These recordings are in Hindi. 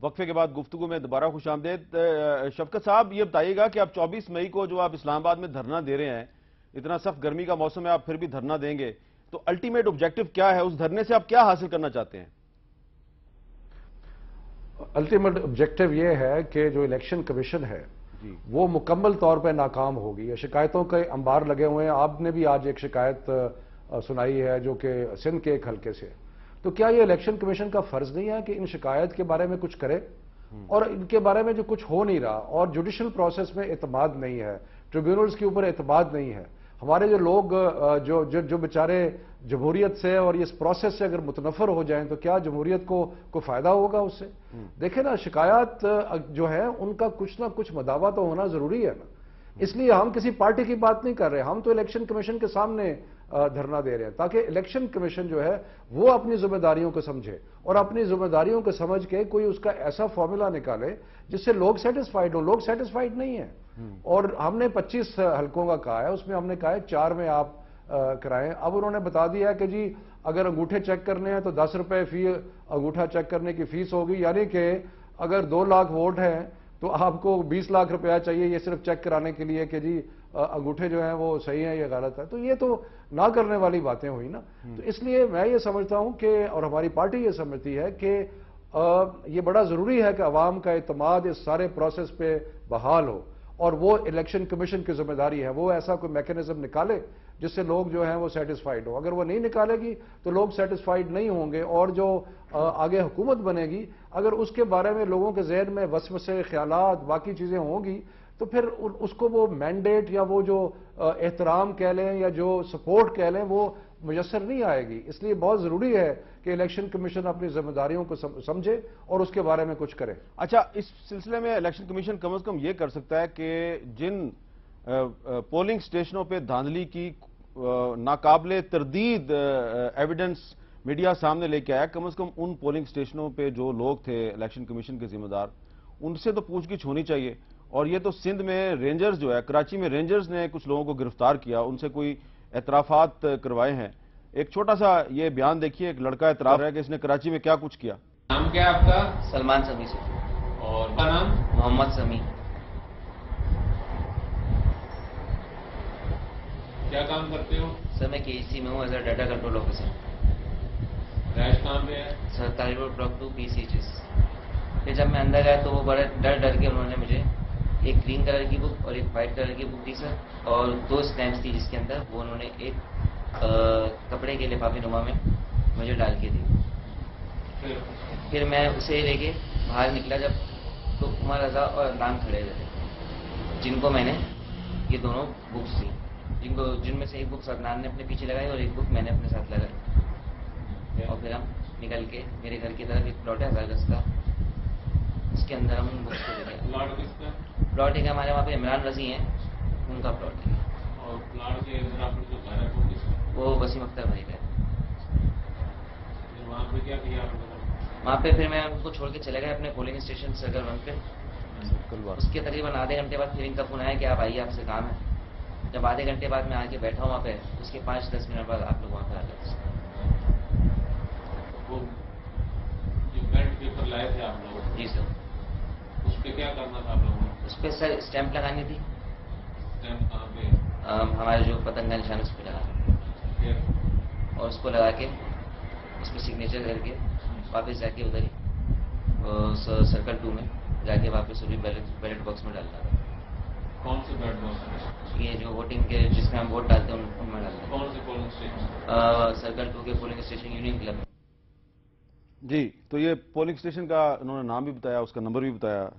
वक्फे के बाद गुफ्तगू में दोबारा खुशामदेद। शफकत साहब, ये बताइएगा कि आप 24 मई को जो आप इस्लामाबाद में धरना दे रहे हैं, इतना सख्त गर्मी का मौसम है, आप फिर भी धरना देंगे, तो अल्टीमेट ऑब्जेक्टिव क्या है? उस धरने से आप क्या हासिल करना चाहते हैं? अल्टीमेट ऑब्जेक्टिव ये है कि जो इलेक्शन कमीशन है वो मुकम्मल तौर पर नाकाम होगी। शिकायतों के अंबार लगे हुए हैं। आपने भी आज एक शिकायत सुनाई है जो कि सिंध के एक हल्के से। तो क्या ये इलेक्शन कमीशन का फर्ज नहीं है कि इन शिकायत के बारे में कुछ करे? और इनके बारे में जो कुछ हो नहीं रहा, और जुडिशल प्रोसेस में एतमाद नहीं है, ट्रिब्यूनल्स के ऊपर एतमाद नहीं है, हमारे जो लोग जो बेचारे जमहूरियत से और इस प्रोसेस से अगर मुतनफर हो जाएं तो क्या जमहूरियत को फायदा होगा उससे? देखें ना, शिकायत जो है उनका कुछ ना कुछ मदावा तो होना जरूरी है ना। इसलिए हम किसी पार्टी की बात नहीं कर रहे, हम तो इलेक्शन कमीशन के सामने धरना दे रहे हैं ताकि इलेक्शन कमीशन जो है वो अपनी जिम्मेदारियों को समझे और अपनी जिम्मेदारियों को समझ के कोई उसका ऐसा फॉर्मूला निकाले जिससे लोग सेटिस्फाइड हो। लोग सेटिस्फाइड नहीं है। और हमने 25 हलकों का कहा है, उसमें हमने कहा है 4 में आप कराएं। अब उन्होंने बता दिया है कि जी अगर अंगूठे चेक करने हैं तो 10 रुपए फी अंगूठा चेक करने की फीस होगी, यानी कि अगर 2 लाख वोट हैं तो आपको 20 लाख रुपया चाहिए ये सिर्फ चेक कराने के लिए कि जी अंगूठे जो हैं वो सही है या गलत है। तो ये तो ना करने वाली बातें हुई ना। तो इसलिए मैं ये समझता हूं कि, और हमारी पार्टी ये समझती है कि ये बड़ा जरूरी है कि अवाम का एतमाद इस सारे प्रोसेस पे बहाल हो, और वो इलेक्शन कमीशन की जिम्मेदारी है वो ऐसा कोई मैकेनिज्म निकाले जिससे लोग जो हैं वो सेटिस्फाइड हो। अगर वो नहीं निकालेगी तो लोग सेटिस्फाइड नहीं होंगे, और जो आगे हुकूमत बनेगी अगर उसके बारे में लोगों के जहन में वसवसे, ख्यालात, बाकी चीजें होंगी तो फिर उसको वो मैंडेट या वो जो एहतराम कह लें या जो सपोर्ट कह लें वो मुयस्सर नहीं आएगी। इसलिए बहुत जरूरी है कि इलेक्शन कमीशन अपनी जिम्मेदारियों को समझे और उसके बारे में कुछ करे। अच्छा, इस सिलसिले में इलेक्शन कमीशन कम से कम ये कर सकता है कि जिन पोलिंग स्टेशनों पे धांधली की नाकाबिले तरदीद एविडेंस मीडिया सामने लेके आया, कम से कम उन पोलिंग स्टेशनों पे जो लोग थे इलेक्शन कमीशन के जिम्मेदार, उनसे तो पूछगिछ होनी चाहिए। और ये तो सिंध में रेंजर्स जो है, कराची में रेंजर्स ने कुछ लोगों को गिरफ्तार किया, उनसे कोई एतराफात करवाए हैं। एक छोटा सा ये बयान देखिए, एक लड़का एतराफ है कि इसने कराची में क्या कुछ किया। नाम क्या है आपका? सलमान समी से। और का नाम? मोहम्मद समी। क्या काम करते हो? सर मैं केसी में हूँ as a data control officer. Rash कहाँ पे है? सरकारी रोड ब्लॉक 2 PCHS। फिर जब मैं अंदर गया तो वो बड़े डर के उन्होंने मुझे एक ग्रीन कलर की बुक और एक वाइट कलर की बुक दी सर, और 2 स्टैम्प्स थी जिसके अंदर वो उन्होंने एक कपड़े के लिफाफे नुमा में मुझे डाल के दी। फिर मैं उसे लेके बाहर निकला जब, तो उमर रजा और अदनान खड़े थे, जिनको मैंने ये दोनों बुक्स दी, जिनमें से एक बुक अदनान ने अपने पीछे लगाई और एक बुक मैंने अपने साथ लगाई। और फिर हम निकल के मेरे घर की तरफ एक प्लॉट है 1000 गज का, उसके अंदर हम बुक्स को ले गए। प्लॉट किसका? प्लॉट है हमारे वहाँ पे इमरान रजी हैं, उनका प्लॉट है। और प्लॉट के बराबर जो घर है वो किसका? वो वसीम अख्तर भाई का। वहाँ पे क्या किया आपने? वहाँ पे फिर मैं उनको छोड़ के चले गए अपने पोलिंग स्टेशन सर्कल 1 पे। उसके तकरीबन आधे घंटे बाद फिर इनका फोन आया कि आप आइए, आपसे काम है। जब आधे घंटे बाद मैं आके बैठा हूँ वहाँ पे, उसके 5-10 मिनट बाद आप लोग वहाँ पे आ गए। वो जो बैलेट पेपर लाए थे आप लोग? जी सर। उस पर क्या करना था आप लोगों को? उस पर सर स्टैंप लगानी थी। स्टैंप कहाँ पे? हमारे जो पतंग का निशान उस पर लगा, और उसको लगा के उसमें सिग्नेचर करके वापस जाके उधर ही सर्कल 2 में जाके वापस उसी बैलेट बॉक्स में डालता है। कौन से बैलेट बॉक्स? ये जो वोटिंग के जिसमें हम वोट डालते हैं उनमें डालते हैं। कौन से पोलिंग स्टेशन? सर्कल 2 के पोलिंग स्टेशन यूनियन क्लब। जी, तो ये पोलिंग स्टेशन का उन्होंने नाम भी बताया, उसका नंबर भी बताया।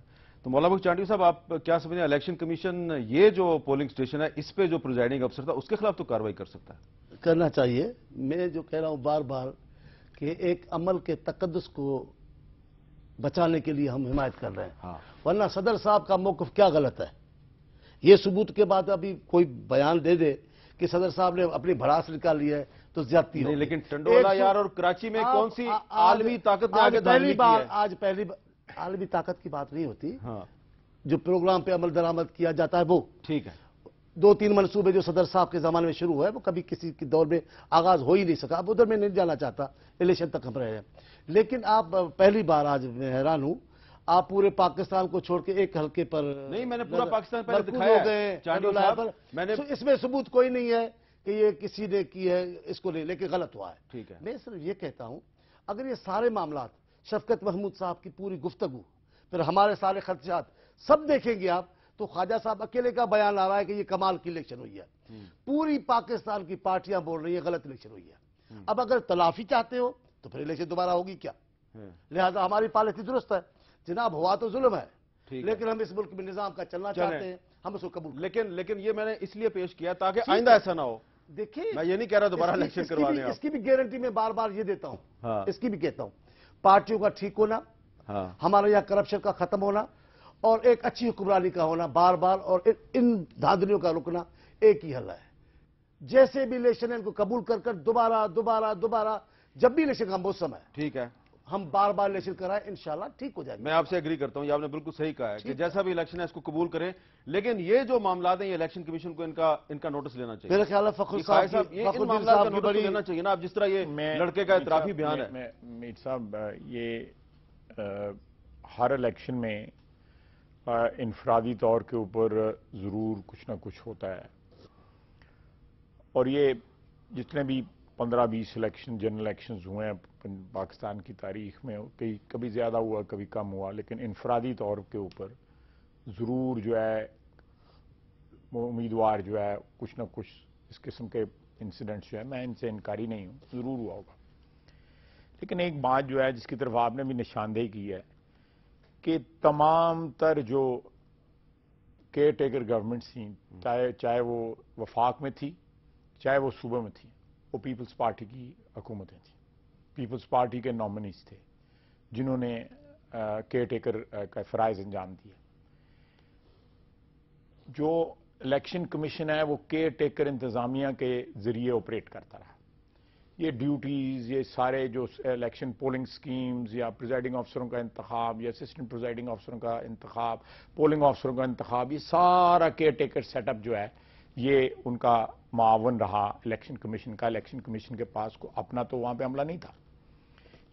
तो मौला बख्श चांडी साहब, आप क्या समझें, इलेक्शन कमीशन ये जो पोलिंग स्टेशन है इस पे जो प्रिजाइडिंग अफसर था उसके खिलाफ तो कार्रवाई कर सकता है? करना चाहिए। मैं जो कह रहा हूं बार बार कि एक अमल के तकद्दुस को बचाने के लिए हम हिमायत कर रहे हैं। हाँ। वरना सदर साहब का मौक़िफ़ क्या गलत है, ये सबूत के बाद अभी कोई बयान दे दे कि सदर साहब ने अपनी भड़ास निकाली है तो ज्यादती हो। लेकिन टंडोला यार और कराची में कौन सी आलमी ताकत ने आगे धांधली की है? आज पहली बार आलमी ताकत की बात नहीं होती। हाँ। जो प्रोग्राम पे अमल दरामद किया जाता है वो ठीक है। 2-3 मनसूबे जो सदर साहब के जमाने में शुरू हुए वो कभी किसी के दौर में आगाज हो ही नहीं सका। अब उधर में नहीं जाना चाहता, इलेक्शन तक हम रहे हैं। लेकिन आप पहली बार, आज मैं हैरान हूं, आप पूरे पाकिस्तान को छोड़ के एक हल्के पर नहीं, मैंने पूरा पाकिस्तान पहले मरकूज दिखाया हो गए है। चांडी कंडोलाया साहब, पर। मैंने इसमें सबूत कोई नहीं है कि ये किसी ने की है, इसको नहीं, लेकिन गलत हुआ है। ठीक है। मैं सिर्फ ये कहता हूं, अगर ये सारे मामलात शफकत महमूद साहब की पूरी गुफ्तगू, फिर हमारे सारे खदशात सब देखेंगे आप, तो ख्वाजा साहब अकेले का बयान आ रहा है कि ये कमाल की इलेक्शन हुई है। पूरी पाकिस्तान की पार्टियां बोल रही है गलत इलेक्शन हुई है। अब अगर तलाफी चाहते हो तो फिर इलेक्शन दोबारा होगी क्या? लिहाजा हमारी पॉलिसी दुरुस्त है जनाब, हुआ तो जुल्म है, लेकिन हम इस मुल्क में निजाम का चलना चाहते हैं, हम उसको कबूल। लेकिन ये मैंने इसलिए पेश किया ताकि आइंदा ऐसा ना हो। देखिए, मैं ये नहीं कह रहा दोबारा इलेक्शन करवाने आप। इसकी भी गारंटी मैं बार बार ये देता हूं। हाँ। इसकी भी कहता हूं, पार्टियों का ठीक होना, हाँ। हमारे यहां करप्शन का खत्म होना और एक अच्छी हुक्मरानी का होना बार बार, और इन धांधलियों का रुकना एक ही हल है। जैसे भी इलेक्शन है इनको कबूल कर कर दोबारा दोबारा दोबारा, जब भी इलेक्शन का मौसम है, ठीक है, हम बार बार इलेक्शन कराएं, इंशाल्लाह ठीक हो जाएगा। मैं आपसे एग्री करता हूं, ये आपने बिल्कुल सही कहा है कि जैसा भी इलेक्शन है इसको कबूल करें, लेकिन ये जो मामला है ये इलेक्शन कमीशन को इनका नोटिस लेना चाहिए। मेरा ख्याल है फखरुद्दीन साहब ये इन मामला का नोटिस लेना चाहिए ना। अब जिस तरह ये लड़के का इतराफी बयान है। मीर साहब, ये हर इलेक्शन में इनफरादी तौर के ऊपर जरूर कुछ ना कुछ होता है, और ये जितने भी 15-20 इलेक्शन जनरल इलेक्शंस हुए हैं पाकिस्तान की तारीख में, कभी ज़्यादा हुआ कभी कम हुआ, लेकिन इनफरादी तौर के ऊपर ज़रूर जो है उम्मीदवार जो है कुछ ना कुछ इस किस्म के इंसिडेंट्स जो है, मैं इनसे इनकारी नहीं हूँ, ज़रूर हुआ होगा। लेकिन एक बात जो है जिसकी तरफ आपने भी निशानदेही की है कि तमाम तर जो केयर टेकर गवर्नमेंट्स थी, चाहे वो वफाक में थी चाहे वो सूबे में थी, वो पीपल्स पार्टी की हुकूमतें थी, पीपल्स पार्टी के नॉमिनीज थे जिन्होंने केयर टेकर का फ़राइज़ अंजाम दिए। जो इलेक्शन कमीशन है वो केयर टेकर इंतज़ामिया के ज़रिए ऑपरेट करता रहा। ये ड्यूटीज़, ये सारे जो इलेक्शन पोलिंग स्कीम्स या प्रिजाइडिंग अफसरों का इंतखाब या असिस्टेंट प्रिजाइडिंग अफसरों का इंतखाब, पोलिंग अफसरों का इंतखाब, ये सारा केयर टेकर सेटअप जो है ये उनका मावन रहा इलेक्शन कमीशन का। इलेक्शन कमीशन के पास को अपना तो वहाँ पे अमला नहीं था,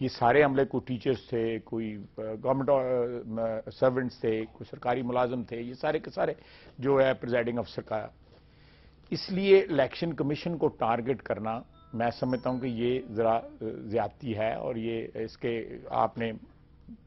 ये सारे अमले कोई टीचर्स थे, कोई गवर्नमेंट सर्वेंट्स थे, कोई सरकारी मुलाजिम थे, ये सारे के सारे जो है प्रिजाइडिंग अफसर का। इसलिए इलेक्शन कमीशन को टारगेट करना मैं समझता हूं कि ये ज़रा ज़्यादती है, और ये इसके आपने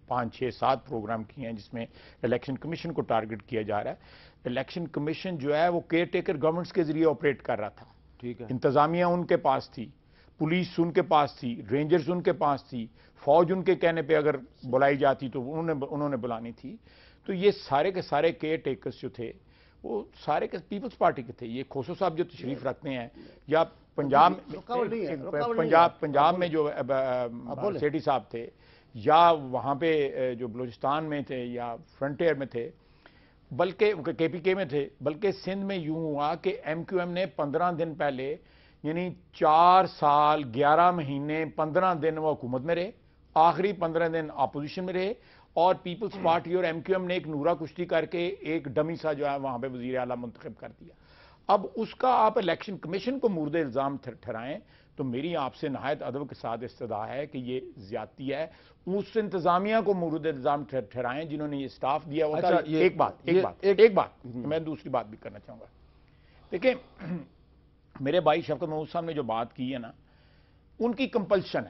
5, 6, 7 प्रोग्राम किए हैं जिसमें इलेक्शन कमीशन को टारगेट किया जा रहा है। इलेक्शन कमीशन जो है वो केयर टेकर गवर्नमेंट्स के जरिए ऑपरेट कर रहा था। ठीक है, इंतजामिया उनके पास थी, पुलिस उनके पास थी, रेंजर्स उनके पास थी, फौज उनके कहने पे अगर बुलाई जाती तो उन्होंने बुलानी थी। तो ये सारे के सारे केयर टेकर्स जो थे वो सारे के पीपल्स पार्टी के थे। ये खोसो साहब जो तशरीफ रखते हैं, या पंजाब में जो सेठी साहब थे, या वहाँ पे जो बलूचिस्तान में थे या फ्रंटियर में थे, बल्कि KPK में थे, बल्कि सिंध में यूं हुआ कि MQM ने 15 दिन पहले, यानी 4 साल 11 महीने 15 दिन वो हुकूमत में रहे, आखिरी 15 दिन अपोजिशन में रहे, और पीपल्स पार्टी और MQM ने एक नूरा कुश्ती करके एक डमी सा जो है वहां पे वजीर आला मुंतखब कर दिया। अब उसका आप इलेक्शन कमीशन को मुर्दे इल्जाम ठहराएं तो मेरी आपसे नहायत अदब के साथ इस्तदा है कि ये ज्यादती है। उस इंतजामिया को मुर्दे इल्जाम ठहराएं जिन्होंने ये स्टाफ दिया हुआ था। एक बात मैं दूसरी बात भी करना चाहूंगा। देखिए, मेरे भाई शफकत महमूद साहब ने जो बात की है ना, उनकी कंपल्शन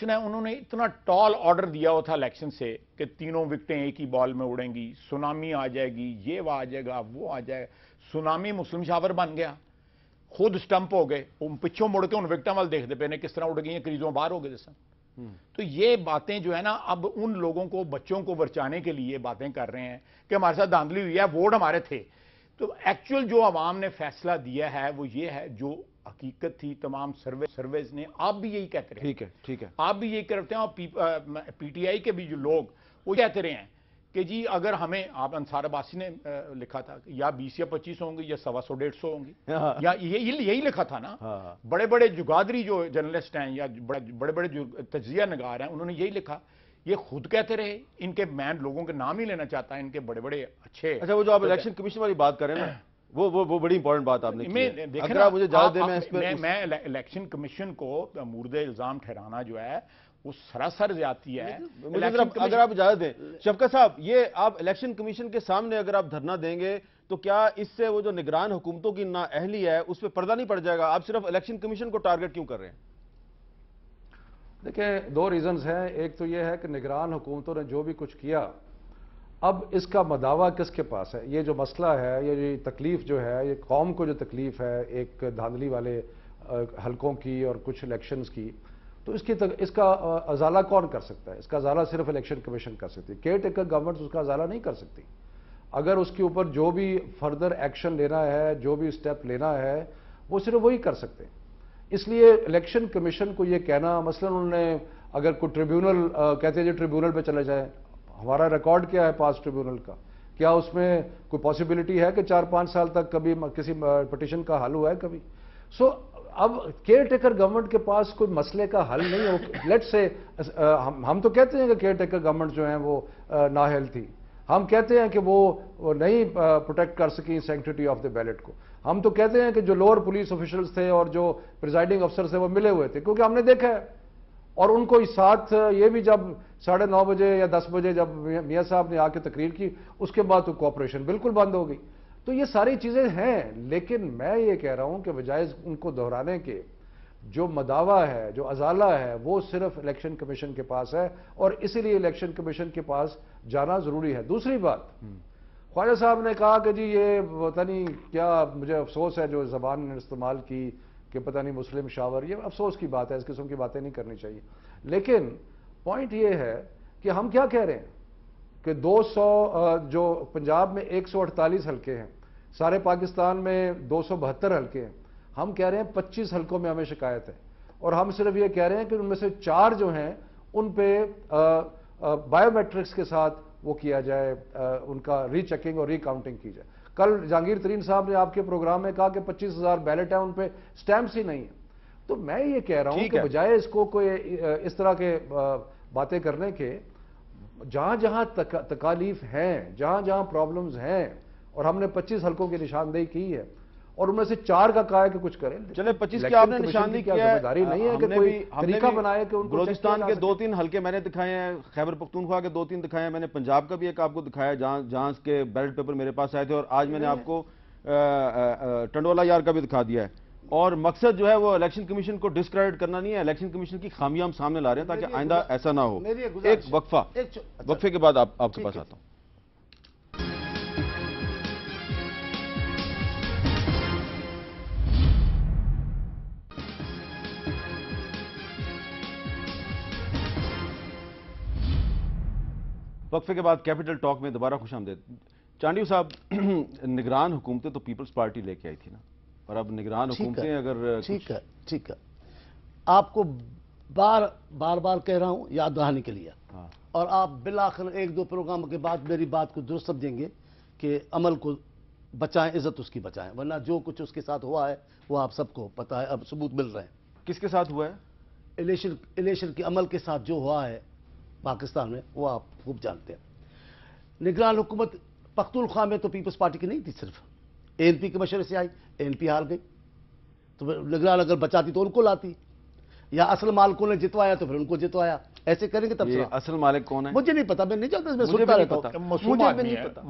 है, उन्होंने इतना टॉल ऑर्डर दिया हुआ था इलेक्शन से कि 3 विकेटें एक ही बॉल में उड़ेंगी, सुनामी आ जाएगी, ये वो आ जाएगा, वो आ जाएगा। सुनामी मुस्लिम शावर बन गया, खुद स्टंप हो गए, पिछों मुड़ के उन विकेटां वाल देखते पे ने किस तरह उड़ गई, क्रीजों बाहर हो गए जैसा। तो ये बातें जो है ना, अब उन लोगों को, बच्चों को बचाने के लिए बातें कर रहे हैं कि हमारे साथ धांधली हुई है, वोट हमारे थे। तो एक्चुअल जो अवाम ने फैसला दिया है वो ये है, जो हकीकत थी तमाम सर्वेज ने, आप भी यही कहते रहे। ठीक है, आप भी यही करते हैं, और PTI के भी जो लोग वो कहते रहे हैं कि जी अगर हमें, आप अंसार अब्बासी ने लिखा था कि या 20 या 25 होंगी या 125 150 होंगी, या यही लिखा था ना। बड़े बड़े जुगादरी जो जर्नलिस्ट हैं या बड़े बड़े जो तज्जिया नगार हैं, उन्होंने यही लिखा, ये खुद कहते रहे। इनके मैं लोगों के नाम ही लेना चाहता है, इनके बड़े बड़े अच्छे। अच्छा, वो जो आप इलेक्शन कमीशन वाली बात कर रहे हैं ना, वो बड़ी इंपॉर्टेंट बात आपने की है। अगर आप मुझे इजाजत दें, मैं इलेक्शन कमीशन को मुर्दे इल्जाम ठहराना जो है वो सरासर ज्यादती है। मुझे अगर आप इजाजत दें शफकत साहब, ये आप इलेक्शन कमीशन के सामने अगर आप धरना देंगे तो क्या इससे वो जो निगरान हुकूमतों की नाअहली है उस पर पर्दा नहीं पड़ जाएगा? आप सिर्फ इलेक्शन कमीशन को टारगेट क्यों कर रहे हैं? देखिए, दो रीजंस हैं। एक तो ये है कि निगरान हुकूमतों ने जो भी कुछ किया, अब इसका मदावा किसके पास है? ये जो मसला है, ये तकलीफ जो है, ये कौम को जो तकलीफ है एक धांधली वाले हलकों की और कुछ इलेक्शंस की, तो इसका अजाला कौन कर सकता है? इसका अजाला सिर्फ इलेक्शन कमीशन कर सकती है। केयर टेकर गवर्नमेंट उसका अजाला नहीं कर सकती। अगर उसके ऊपर जो भी फर्दर एक्शन लेना है, जो भी स्टेप लेना है, वो सिर्फ वही कर सकते हैं। इसलिए इलेक्शन कमीशन को ये कहना, मसलन उन्होंने अगर कोई ट्रिब्यूनल कहते हैं जो ट्रिब्यूनल पे चले जाए, हमारा रिकॉर्ड क्या है पास ट्रिब्यूनल का? क्या उसमें कोई पॉसिबिलिटी है कि 4-5 साल तक कभी किसी पिटीशन का हल हुआ है कभी? सो अब केयर टेकर गवर्नमेंट के पास कोई मसले का हल नहीं हो। लेट्स से हम तो कहते हैं कि केयर टेकर गवर्नमेंट जो है वो नाअहल थी। हम कहते हैं कि वो नहीं प्रोटेक्ट कर सकी सैंक्टिटी ऑफ द बैलेट को। हम तो कहते हैं कि जो लोअर पुलिस ऑफिशियल्स थे और जो प्रिजाइडिंग अफसर थे वो मिले हुए थे, क्योंकि हमने देखा है। और उनको इस साथ ये भी जब 9:30 बजे या 10 बजे जब मियां साहब ने आके तकरीर की, उसके बाद तो कोऑपरेशन बिल्कुल बंद हो गई। तो ये सारी चीजें हैं, लेकिन मैं ये कह रहा हूं कि बजाय उनको दोहराने के, जो मदावा है, जो अजाला है, वो सिर्फ इलेक्शन कमीशन के पास है और इसीलिए इलेक्शन कमीशन के पास जाना जरूरी है। दूसरी बात, ख्वाजा साहब ने कहा कि जी ये पता नहीं क्या, मुझे अफसोस है जो जबान ने इस्तेमाल की कि पता नहीं मुस्लिम शावर, ये अफसोस की बात है, इस किस्म की बातें नहीं करनी चाहिए। लेकिन पॉइंट ये है कि हम क्या कह रहे हैं कि 200 जो पंजाब में 148 हल्के हैं, सारे पाकिस्तान में 272 हल्के हैं, हम कह रहे हैं 25 हल्कों में हमें शिकायत है। और हम सिर्फ ये कह रहे हैं कि उनमें से 4 जो हैं उन पे बायोमेट्रिक्स के साथ वो किया जाए, उनका रीचेकिंग और रिकाउंटिंग की जाए। कल जहांगीर तरीन साहब ने आपके प्रोग्राम में कहा कि 25,000 बैलेट है, उन पे स्टैंप्स ही नहीं है। तो मैं ये कह रहा हूं कि बजाय इसको कोई इस तरह के बातें करने के, जहां जहां तकालीफ हैं, जहां जहां प्रॉब्लम्स हैं, और हमने 25 हल्कों की निशानदेही की है और उनमें से 4 का कहा है कि कुछ करें। चले 25 की आपने निशानदेही किया, जिम्मेदारी नहीं है कि कोई तरीका बनाए कि उनको बलोचिस्तान के 2-3 हल्के मैंने दिखाए हैं, खैबर पख्तूनख्वा के 2-3 दिखाए हैं, मैंने पंजाब का भी एक आपको दिखाया जहां के बैलेट पेपर मेरे पास आए थे, और आज मैंने आपको टंडोला यार का भी दिखा दिया है। और मकसद जो है वो इलेक्शन कमीशन को डिस्क्रेडिट करना नहीं है, इलेक्शन कमीशन की खामियां हम सामने ला रहे हैं ताकि आइंदा ऐसा ना हो। एक वक्फे के बाद आपके पास आता हूं। वक्फे के बाद कैपिटल टॉक में दोबारा खुशामदीद। चांडियो साहब, निगरान हुकूमतें तो पीपल्स पार्टी लेके आई थी ना, और अब निगरान हुकूमतें अगर ठीक है, आपको बार बार कह रहा हूं याद दहानी के लिए। हाँ। और आप बिलाखिर 1-2 प्रोग्राम के बाद मेरी बात को दुरुस्त समझेंगे कि अमल को बचाएं, इज्जत उसकी बचाएं, वरना जो कुछ उसके साथ हुआ है वो आप सबको पता है, अब सबूत मिल रहे हैं। किसके साथ हुआ है? इलेक्शन के अमल के साथ जो हुआ है पाकिस्तान में, वो आप खूब जानते हैं। निगरान हुकूमत पख्तूनख्वा में तो पीपल्स पार्टी की नहीं थी, सिर्फ एएनपी के मशवरे से आई, एएनपी हार गई, तो निगरान अगर बचाती तो उनको लाती, या असल मालिकों ने जितवाया तो फिर उनको जितवाया। ऐसे करेंगे तब ये असल मालिक कौन है मुझे नहीं पता, मैं नहीं जानता, मैं सुनता रहता हूं, मुझे भी नहीं पता।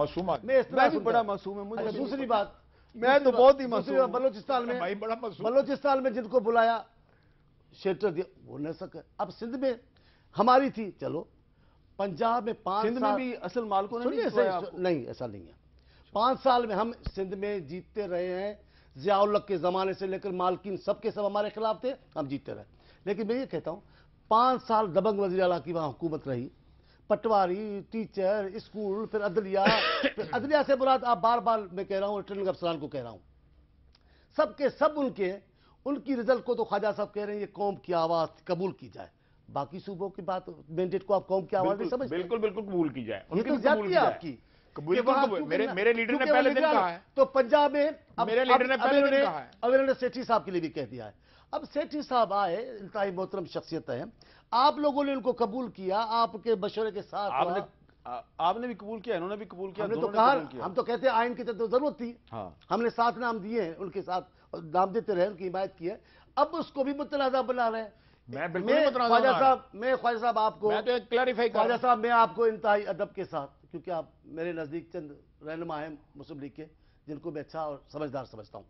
मैं इस तरह बड़ा मासूम है मुझे। दूसरी बात, मैं तो बहुत ही मासूम हूं। बलोचिस्तान में जिनको बुलाया शेल्टर दिया, वो न सके। अब सिंध में हमारी थी, चलो पंजाब में 5 सिंध में भी असल मालिकों ने नहीं, ऐसा नहीं है। 5 साल में हम सिंध में जीतते रहे हैं, ज़ियाउल-हक के जमाने से लेकर मालकिन सबके सब हमारे खिलाफ थे, हम जीतते रहे। लेकिन मैं ये कहता हूं 5 साल दबंग वज़ीर आला की वहां हुकूमत रही, पटवारी, टीचर, स्कूल, फिर अदलिया, फिर अदलिया से मुराद आप बार मैं कह रहा हूं रिटर्निंग अफसरान को कह रहा हूं, सबके सब उनकी रिजल्ट को तो ख्वाजा साहब कह रहे हैं ये कौम की आवाज कबूल की जाए। बाकी सूबों की बात, मैंडेट को आप कौम की आवाज नहीं समझते? बिल्कुल कबूल की जाए, ये तो ज्यादती है आपकी। मेरे लीडर ने पहले दिन कहा है, तो पंजाब में मेरे लीडर ने पहले दिन कहा है। अब इन्होंने सेठी साहब के लिए भी कह दिया है। अब सेठी साहब आए, इंतहाई मोहतरम शख्सियत है, आप लोगों ने उनको कबूल किया, आपके मशवरे के साथ आपने भी कबूल किया, इन्होंने भी कबूल किया, हमने तो कहा, हम तो कहते हैं आइन की तो जरूरत थी। हाँ। हमने 7 नाम दिए हैं, उनके साथ नाम देते रहे, उनकी हिमायत की है। अब उसको भी मुतनाज़ा बना रहे हैं। मैं बिल्कुल नहीं मुतनाज़ ख्वाजा हूं। साहब आपको, मैं तो एक क्लैरिफाई कर ख्वाजा रहा हूं। साहब मैं आपको इंतहाई अदब के साथ, क्योंकि आप मेरे नजदीक चंद रहनुमा हैं मुस्लिम लीग के जिनको मैं अच्छा और समझदार समझता हूं,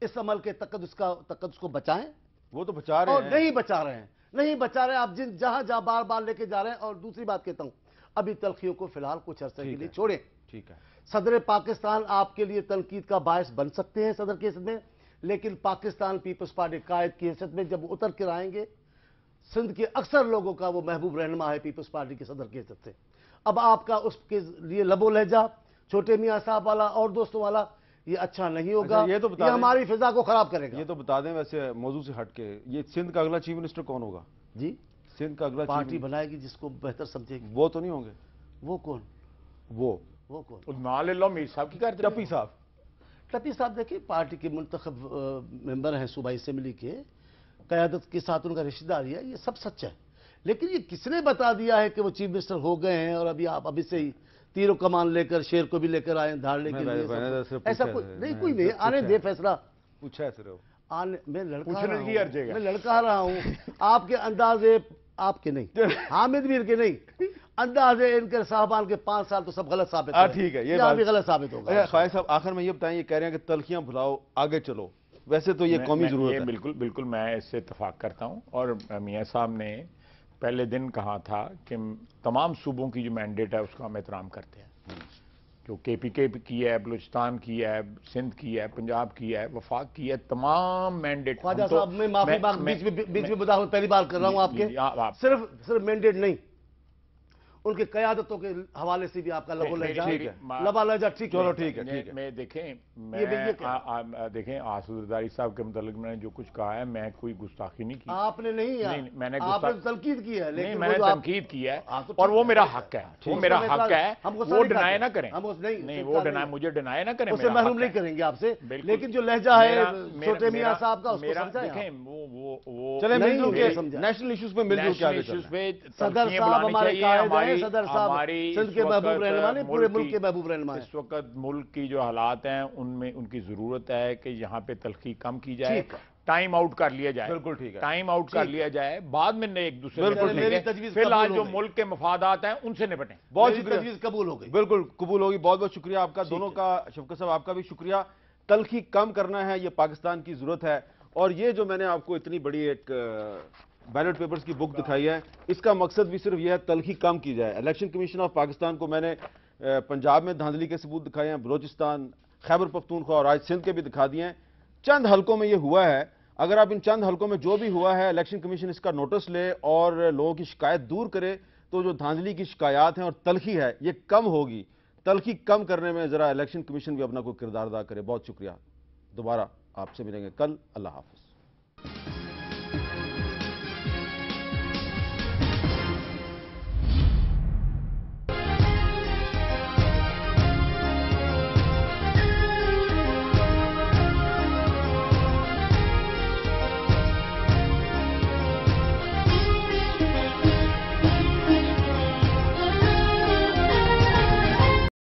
इस अमल के तकद्दुस को बचाएं। वो तो बचा रहे और हैं। नहीं बचा रहे हैं, नहीं बचा रहे हैं। आप जहां जहां बार बार लेके जा रहे हैं। और दूसरी बात कहता हूं, अभी तलखियों को फिलहाल कुछ अरसे के लिए छोड़ें। ठीक है। सदर पाकिस्तान आपके लिए तनकीद का बायस बन सकते हैं सदर की हैसियत में, लेकिन पाकिस्तान पीपल्स पार्टी कायद की हैसियत में जब उतर कर आएंगे, सिंध के अक्सर लोगों का वो महबूब रहनुमा है पीपल्स पार्टी के सदर की हैसियत से। अब आपका उसके लिए लबो लहजा छोटे मियाँ साहब वाला और दोस्तों वाला ये अच्छा नहीं होगा। अच्छा, ये तो बता ये दें। हमारी फिजा को खराब करेगा। ये तो बता दें, वैसे मौजू से हट के, ये सिंध का अगला चीफ मिनिस्टर कौन होगा? जी, सिंध का अगला पार्टी बनाएगी जिसको बेहतर समझेगी। वो तो नहीं होंगे। वो कौन? वो कौन? ना ले लो मीर साहब की करते टप्पी साहब। टप्पी साहब देखिए, पार्टी के मुंतखब मेंबर हैं सूबाई असेंबली के, क़यादत के साथ उनका रिश्तेदारी है, ये सब सच है। लेकिन ये किसने बता दिया है कि वो चीफ मिनिस्टर हो गए हैं और अभी आप अभी से ही तीरों कमान लेकर शेर को भी लेकर आए धाड़ने के लिए? ऐसा कोई नहीं, आने दे फैसला। पूछा है सिर्फ आने, मैं लड़का पूछने रहा की हूं, अर्जेगा। मैं लड़का रहा हूं। आपके अंदाजे, आपके नहीं, हामिद मीर के नहीं, अंदाजे इनके साहबान के 5 साल तो सब गलत साबित हो। ठीक है, ये बात भी गलत साबित होगा। ख्वाजा साहब, आखिर में ये बताएं, ये कह रहे हैं कि तलखियां भुलाओ, आगे चलो, वैसे तो ये कौमी जरूरत है। बिल्कुल बिल्कुल मैं इससे इत्तेफाक करता हूं। और मियाँ साहब ने पहले दिन कहा था कि तमाम सूबों की जो मैंडेट है उसका हम एहतराम करते हैं। जो KPK की है, बलूचिस्तान की है, सिंध की है, पंजाब की है, वफाक की है, तमाम मैंडेट। ख्वाजा साहब, मैं माफी मांग बीच में मुदाखलत पहली बार कर रहा हूं आपके। सिर्फ मैंडेट नहीं, उनके कयादतों के हवाले से भी आपका लबो लहजा, लबा लहजा ठीक। चलो ठीक है। मैं देखें आसुदारी साहब के मुतालिक मैंने जो कुछ कहा है, मैं कोई गुस्ताखी नहीं की। आपने नहीं, मैंने तनकीद की है, लेकिन मैंने तनकीद की है और वो मेरा हक है, वो मेरा हक है। वो डिनाई ना करें, नहीं वो डिनाई, मुझे डिनाई ना करें, उससे महरूम नहीं करेंगे आपसे। लेकिन जो लहजा है छोटे मियाँ साहब का, उसको समझाएं। देखें वो चले मिलजुल के नेशनल इश्यूज पे मिलजुल के आगे चलते हैं। सदर साहब हमारे कायद हैं, सदर साहब सिंध के महबूब रहनुमा नहीं, पूरे मुल्क के महबूब रहनुमा हैं। इस वक्त मुल्क की जो हालात हैं उनमें उनकी जरूरत है कि यहाँ पे तलखी कम की जाए, टाइम आउट कर लिया जाए। बिल्कुल ठीक है, टाइम आउट कर लिया जाए, बाद में एक दूसरे तजवीज़ फिलहाल जो मुल्क के मफादात हैं उनसे निपटें। बहुत शुक्रिया, तजवीज़ कबूल हो गई। बिल्कुल कबूल होगी। बहुत बहुत शुक्रिया आपका दोनों का। शफकत साहब, आपका भी शुक्रिया। तलखी कम करना है, ये पाकिस्तान की जरूरत है। और ये जो मैंने आपको इतनी बड़ी एक बैलेट पेपर्स की बुक दिखाई है, इसका मकसद भी सिर्फ यह है तलखी कम की जाए। इलेक्शन कमीशन ऑफ पाकिस्तान को मैंने पंजाब में धांधली के सबूत दिखाए हैं, बलोचिस्तान, खैबर पख्तूनख्वा और आज सिंध के भी दिखा दिए हैं। चंद हलकों में ये हुआ है। अगर आप इन चंद हलकों में जो भी हुआ है, इलेक्शन कमीशन इसका नोटिस ले और लोगों की शिकायत दूर करे, तो जो धांधली की शिकायत हैं और तलखी है, ये कम होगी। तलखी कम करने में जरा इलेक्शन कमीशन भी अपना कोई किरदार अदा करे। बहुत शुक्रिया। दोबारा आपसे मिलेंगे कल। अल्लाह हाफिज।